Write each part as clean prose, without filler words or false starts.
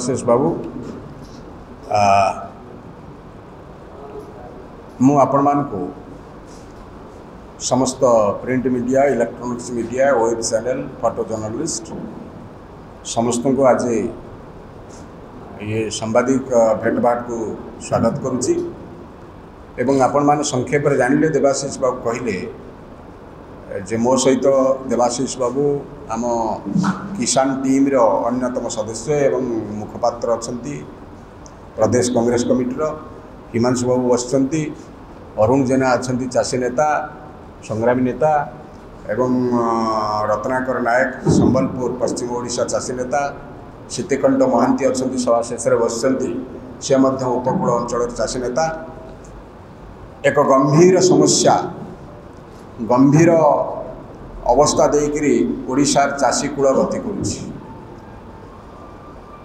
शेष बाबू मु आपण मान को समस्त print media electronics media web channel photo journalist समस्त को आज ये सांबादिक भेटभाट को स्वागत करुच्ची एवं आपण मान संक्षेप में जानिले देवाशीष बाबू कहले जे मो सहित देवाशीष बाबू आम किसान टीम रो अन्यतम सदस्य एवं मुखपात्र अच्छा प्रदेश कांग्रेस कमिटीर हिमांशु बाबू बसचंती अरुण जेना अच्छा चाषी नेता संग्रामी नेता एवं रत्नाकर नायक संबलपुर पश्चिम ओडिशा चाषी नेता सीतिकंठ महांती अच्छा सभा शेष बसचंती से उपकूल अंचल चाषी नेता एक गंभीर समस्या गंभीर अवस्था देकरी ओडिशार चाषी कूल गति करुछि।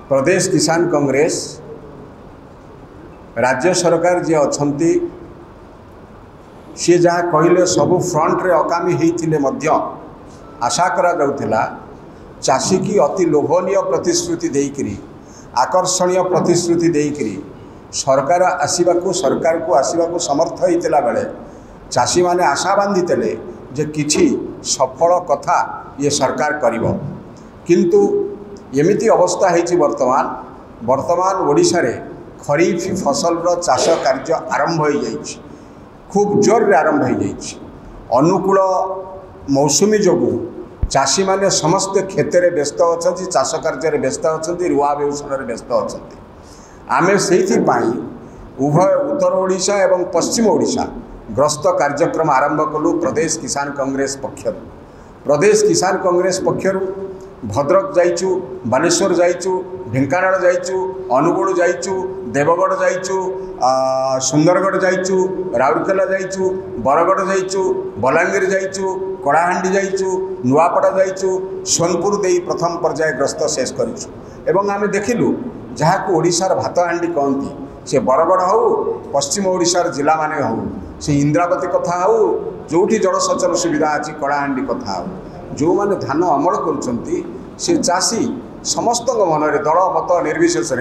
प्रदेश किसान कांग्रेस राज्य सरकार जे अछंती सी जहाँ कहले सबु फ्रंट रे अकामी होइथिले मध्य आशा करा जाउथिला चाषी की अति लोभनीय प्रतिश्रुति देकरी आकर्षणीय प्रतिश्रुति देकरी सरकार को आसवाक समर्थ होइतिला बेले चाषी माने आशा बांधिते जे किछि सफल कथा ये सरकार करिवो किंतु एमिति अवस्था है वर्तमान ओडिशा रे खरीफ फसल रो चाष कार्य आरंभ हो जाइछि खूब जोर रे आरंभ हो जाइछि। अनुकूल मौसुमी जोगु चाषी माने समस्त क्षेत्र में व्यस्त अछंती चाष कार्य व्यस्त अछंती रुआ बेउषण रे व्यस्त अछंती। आमे सेहि पाई उभय उत्तर ओडिशा एवं पश्चिम ओडिशा ग्रस्त कार्यक्रम आरंभ कलु प्रदेश किसान कांग्रेस पक्षर। प्रदेश किसान कांग्रेस पक्षर भद्रक जाइचु बालेश्वर जाइचु ढेंकानाल जाइचु अनुगुल जाइचु देवगढ़ जाइचु सुंदरगढ़ जाइचु राउरकेला जाइचु बरगढ़ जाइचु बलांगीर जाइचु कड़ाहांडी जाइचु नुआपड़ा जाइचु सोनपुर देई प्रथम पर्याय ग्रस्त शेष करिचु एवं आमे देखिलु जहाँ को ओडिशार भात हांडी कहती से बरगढ़ हो पश्चिम ओडिशार जिला माने हो से इंद्रावती कथा हो जोठी जलसेचन सुविधा अच्छी कड़ाहांडी कथा हो जो माने धान अमल करुछंती से चाषी समस्त मन में दल मत निर्विशेष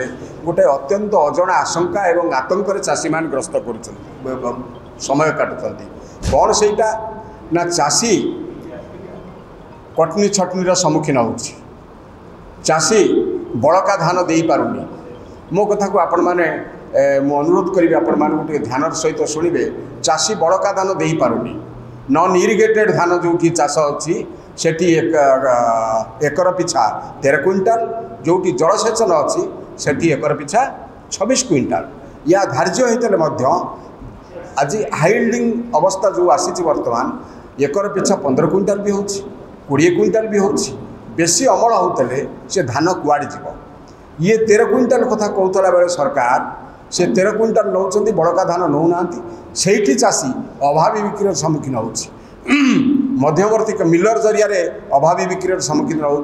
गोटे अत्यंत अजणा आशंका एवं आतंक चाषी मान ग्रस्त कर समय काटुंट कौन सेटा ना चाषी कटनी छटनी सम्मुखीन हो चाषी बड़का धान दे पारुनी। मो कथा को आपण माने मु अनुरोध करी आपण मान गोटे ध्यान सहित शुणवे चाषी बड़का धान दे पारुनी नन इरिगेटेड धान जो चाष अच्छी सेठी एकर पिछा 13 क्विंटाल जो जलसेचन अच्छी सेठी एकर पिछा 26 क्विंटाल या धार्य होते आज हाइल्डिंग अवस्था जो आसी वर्तमान एकर पिछा 15 क्विंटाल भी हो 20 क्विंटाल भी हो बेसी अमल होते से धान कुआड़ जीव ये 13 क्विंटाल कथा कहला बेले सरकार से 13 क्विंटाल नौ बड़का धान नौना से चाषी अभावी बिक्री सम्मुखीन हो मध्यवर्ती मिलर जरिया अभावी बिक्री सम्मुखीन हो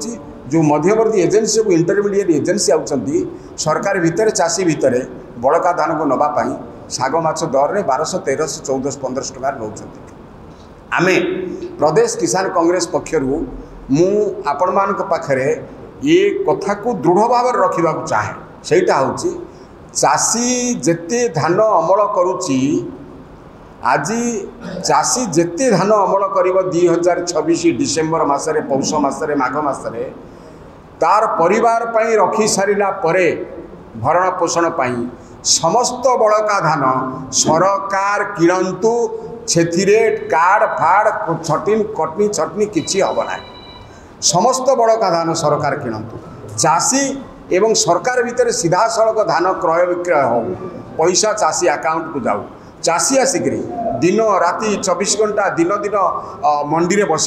जो मध्यवर्ती एजेंसी को इंटरमीडिएट एजेंसी आउछंती सरकार भितर चाषी भितर बड़का धान को नवापाई शाग माछ दर में 1200 1300 1400 1500 टका नौ आमे प्रदेश किसान कांग्रेस पक्षर मु आपण मान पाखरे ये कथा को दृढ़ भाव रखा चाहे सेटा हूँ चाषी जेते धान अमल करुच्ची आज चाषी जेते धान अमल कर 2026 डिसेम्बर मसरे पौष मसरे माघ मसरे तार परिवार पाई रखी सारिला परे भरण पोषण पाई समस्त बड़का धान सरकार किणतु से कार्ड फाड़ छटिन कटनी छटनी किसी हम ना समस्त बड़का धान सरकार किणतु चाषी एवं सरकार भितर सीधा सड़क धान क्रय विक्रय हो पैसा चाषी अकाउंट को जाऊ चाषी आसिक दिन राति 24 घंटा दिन दिन मंडी में बसी